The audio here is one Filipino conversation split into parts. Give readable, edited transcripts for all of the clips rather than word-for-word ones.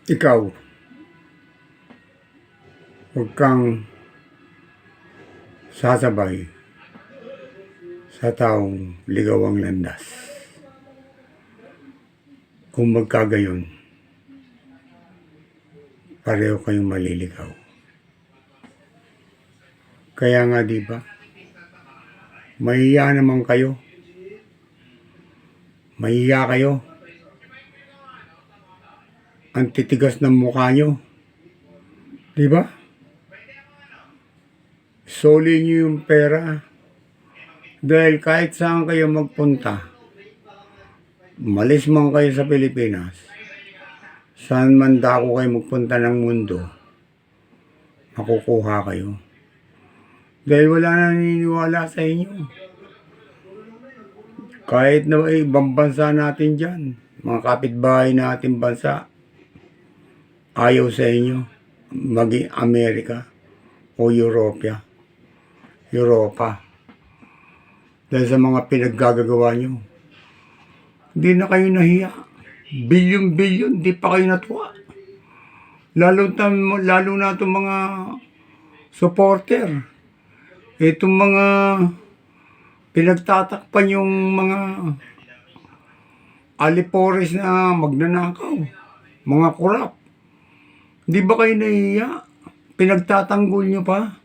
Ikaw, huwag kang sasabay sa taong ligaw ang landas. Kung magkagayon, pareho kayong maliligaw. Kaya nga diba, mahiya naman kayo. Mahiya kayo. Ang titigas ng mukha nyo. Diba? Soli nyo yung pera. Dahil kahit saan kayo magpunta, malis man kayo sa Pilipinas, saan man dako kayo magpunta ng mundo, makukuha kayo. Dahil wala na naniniwala sa inyo. Kahit na ibang bansa natin dyan, mga kapitbahay natin bansa, ayaw sa inyo, maging Amerika o Europa. Dahil sa mga pinaggagawa nyo. Hindi na kayo nahiya. Bilyon-bilyon, di pa kayo natuwa. Lalo na itong mga supporter. Itong mga pinagtatakpan yung mga alipores na magnanakaw. Mga kurap. Di ba kayo nahiya? Pinagtatanggol nyo pa?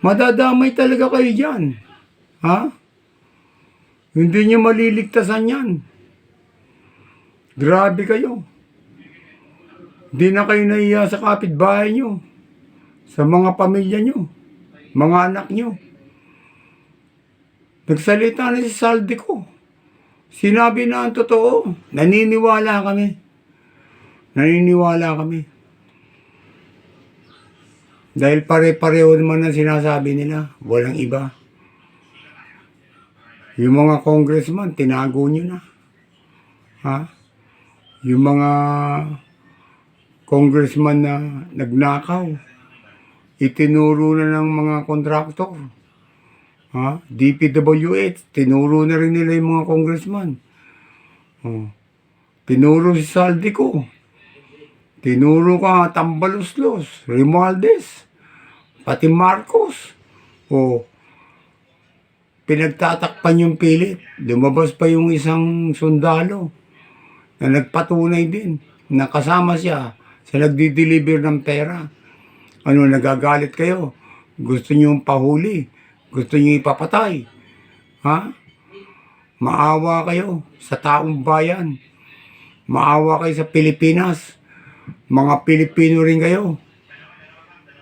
Madadamay talaga kayo dyan. Ha? Hindi nyo maliligtasan yan. Grabe kayo. Di na kayo nahiya sa kapitbahay nyo. Sa mga pamilya nyo. Mga anak nyo. Nagsalita na si Saldico. Sinabi na ang totoo. Naniniwala kami. Dahil pare-pareho naman ang sinasabi nila. Walang iba. Yung mga congressman, tinago nyo na. Ha? Yung mga congressman na nagnakaw, itinuro na ng mga kontraktor. Ha? DPWH, tinuro na rin nila yung mga congressman. Tinuro si Saldico. Tinuro ka Tambaloslos, Romualdez, pati Marcos. Pinagtatakpan yung pilit. Lumabas pa yung isang sundalo na nagpatunay din. Nakasama siya sa nagdi-deliver ng pera. Nagagalit kayo? Gusto nyo pahuli? Gusto nyo ipapatay? Ha? Maawa kayo sa taong bayan. Maawa kayo sa Pilipinas. Mga Pilipino rin kayo.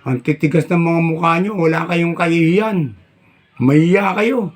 Ang titigas ng mga mukha nyo, wala kayong kahihiyan. Mahiya kayo.